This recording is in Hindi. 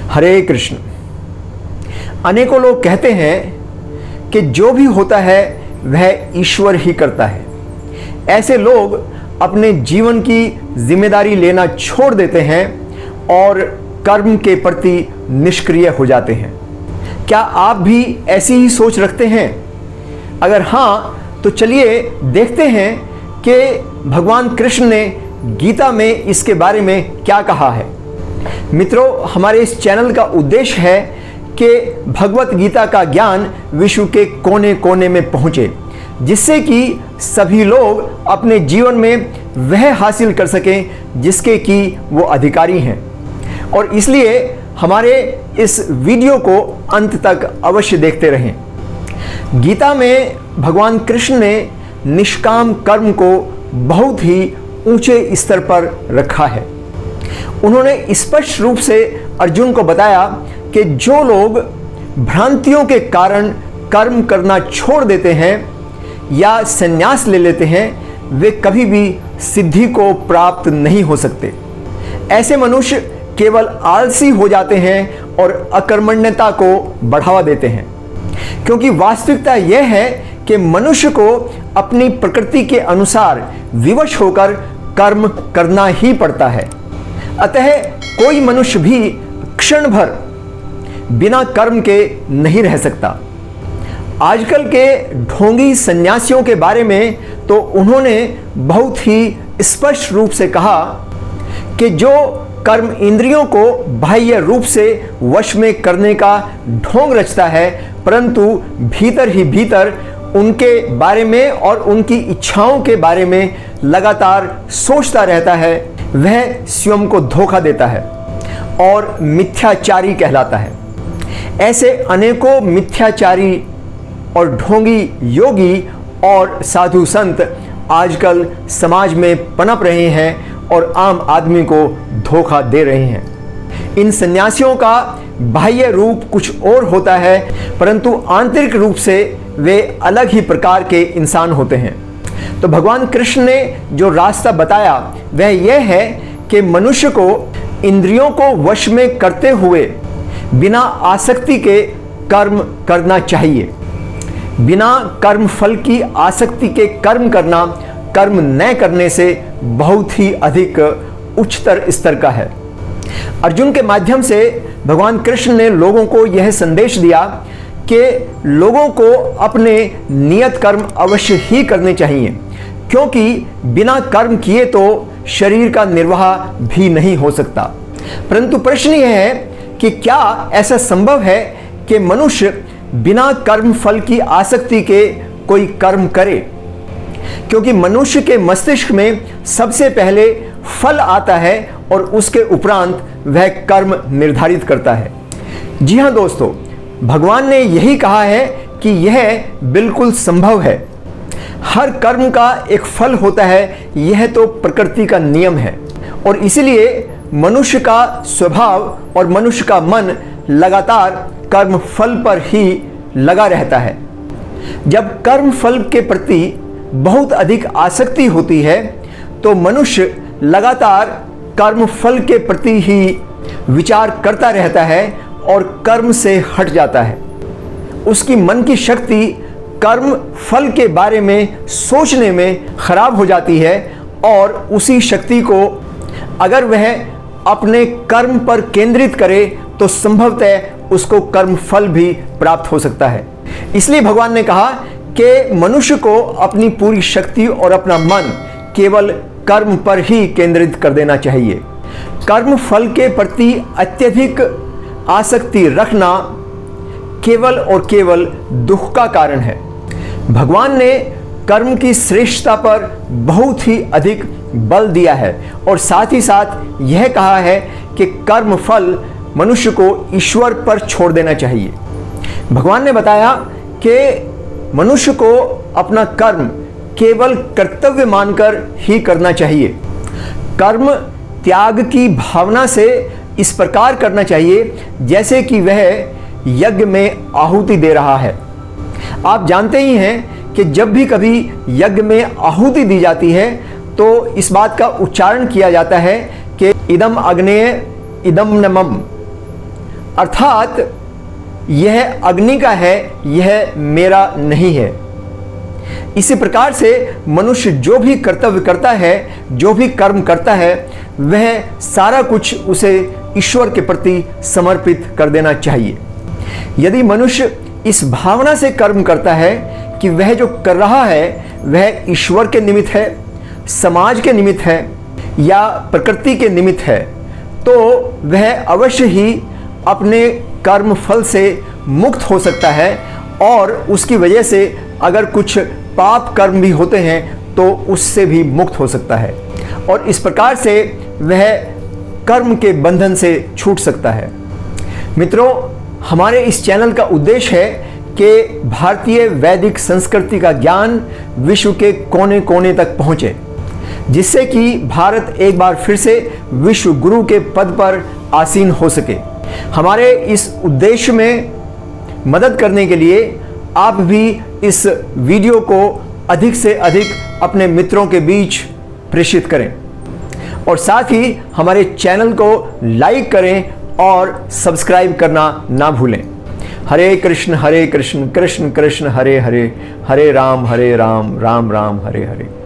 हरे कृष्ण। अनेकों लोग कहते हैं कि जो भी होता है वह ईश्वर ही करता है। ऐसे लोग अपने जीवन की जिम्मेदारी लेना छोड़ देते हैं और कर्म के प्रति निष्क्रिय हो जाते हैं। क्या आप भी ऐसी ही सोच रखते हैं? अगर हाँ, तो चलिए देखते हैं कि भगवान कृष्ण ने गीता में इसके बारे में क्या कहा है। मित्रों, हमारे इस चैनल का उद्देश्य है कि भगवत गीता का ज्ञान विश्व के कोने कोने में पहुंचे, जिससे कि सभी लोग अपने जीवन में वह हासिल कर सकें जिसके कि वो अधिकारी हैं। और इसलिए हमारे इस वीडियो को अंत तक अवश्य देखते रहें। गीता में भगवान कृष्ण ने निष्काम कर्म को बहुत ही ऊंचे स्तर पर रखा है। उन्होंने स्पष्ट रूप से अर्जुन को बताया कि जो लोग भ्रांतियों के कारण कर्म करना छोड़ देते हैं या संन्यास ले लेते हैं, वे कभी भी सिद्धि को प्राप्त नहीं हो सकते। ऐसे मनुष्य केवल आलसी हो जाते हैं और अकर्मण्यता को बढ़ावा देते हैं, क्योंकि वास्तविकता यह है कि मनुष्य को अपनी प्रकृति के अनुसार विवश होकर कर्म करना ही पड़ता है। अतः कोई मनुष्य भी क्षण भर बिना कर्म के नहीं रह सकता। आजकल के ढोंगी सन्यासियों के बारे में तो उन्होंने बहुत ही स्पष्ट रूप से कहा कि जो कर्म इंद्रियों को बाह्य रूप से वश में करने का ढोंग रचता है, परंतु भीतर ही भीतर उनके बारे में और उनकी इच्छाओं के बारे में लगातार सोचता रहता है, वह स्वयं को धोखा देता है और मिथ्याचारी कहलाता है। ऐसे अनेकों मिथ्याचारी और ढोंगी योगी और साधु संत आजकल समाज में पनप रहे हैं और आम आदमी को धोखा दे रहे हैं। इन सन्यासियों का बाह्य रूप कुछ और होता है, परंतु आंतरिक रूप से वे अलग ही प्रकार के इंसान होते हैं। तो भगवान कृष्ण ने जो रास्ता बताया वह यह है कि मनुष्य को इंद्रियों को वश में करते हुए बिना आसक्ति के कर्म करना चाहिए। बिना कर्म फल की आसक्ति के कर्म करना कर्म न करने से बहुत ही अधिक उच्चतर स्तर का है। अर्जुन के माध्यम से भगवान कृष्ण ने लोगों को यह संदेश दिया कि लोगों को अपने नियत कर्म अवश्य ही करने चाहिए, क्योंकि बिना कर्म किए तो शरीर का निर्वाह भी नहीं हो सकता। परंतु प्रश्न यह है कि क्या ऐसा संभव है कि मनुष्य बिना कर्म फल की आसक्ति के कोई कर्म करे? क्योंकि मनुष्य के मस्तिष्क में सबसे पहले फल आता है और उसके उपरांत वह कर्म निर्धारित करता है। जी हाँ दोस्तों, भगवान ने यही कहा है कि यह बिल्कुल संभव है। हर कर्म का एक फल होता है, यह तो प्रकृति का नियम है। और इसलिए मनुष्य का स्वभाव और मनुष्य का मन लगातार कर्म फल पर ही लगा रहता है। जब कर्म फल के प्रति बहुत अधिक आसक्ति होती है तो मनुष्य लगातार कर्म फल के प्रति ही विचार करता रहता है और कर्म से हट जाता है। उसकी मन की शक्ति कर्म फल के बारे में सोचने में खराब हो जाती है और उसी शक्ति को अगर वह अपने कर्म पर केंद्रित करे तो संभवतः उसको कर्म फल भी प्राप्त हो सकता है। इसलिए भगवान ने कहा कि मनुष्य को अपनी पूरी शक्ति और अपना मन केवल कर्म पर ही केंद्रित कर देना चाहिए। कर्म फल के प्रति अत्यधिक आसक्ति रखना केवल और केवल दुख का कारण है। भगवान ने कर्म की श्रेष्ठता पर बहुत ही अधिक बल दिया है और साथ ही साथ यह कहा है कि कर्म फल मनुष्य को ईश्वर पर छोड़ देना चाहिए। भगवान ने बताया कि मनुष्य को अपना कर्म केवल कर्तव्य मानकर ही करना चाहिए। कर्म त्याग की भावना से इस प्रकार करना चाहिए जैसे कि वह यज्ञ में आहुति दे रहा है। आप जानते ही हैं कि जब भी कभी यज्ञ में आहुति दी जाती है तो इस बात का उच्चारण किया जाता है कि इदम अग्नेय इदम नमम, अर्थात यह अग्नि का है, यह मेरा नहीं है। इसी प्रकार से मनुष्य जो भी कर्तव्य करता है, जो भी कर्म करता है, वह सारा कुछ उसे ईश्वर के प्रति समर्पित कर देना चाहिए। यदि मनुष्य इस भावना से कर्म करता है कि वह जो कर रहा है वह ईश्वर के निमित्त है, समाज के निमित्त है या प्रकृति के निमित्त है, तो वह अवश्य ही अपने कर्म फल से मुक्त हो सकता है और उसकी वजह से अगर कुछ पाप कर्म भी होते हैं तो उससे भी मुक्त हो सकता है और इस प्रकार से वह कर्म के बंधन से छूट सकता है। मित्रों, हमारे इस चैनल का उद्देश्य है कि भारतीय वैदिक संस्कृति का ज्ञान विश्व के कोने कोने तक पहुंचे, जिससे कि भारत एक बार फिर से विश्व गुरु के पद पर आसीन हो सके। हमारे इस उद्देश्य में मदद करने के लिए आप भी इस वीडियो को अधिक से अधिक अपने मित्रों के बीच प्रेषित करें और साथ ही हमारे चैनल को लाइक करें और सब्सक्राइब करना ना भूलें। हरे कृष्ण कृष्ण कृष्ण हरे हरे, हरे राम राम राम हरे हरे।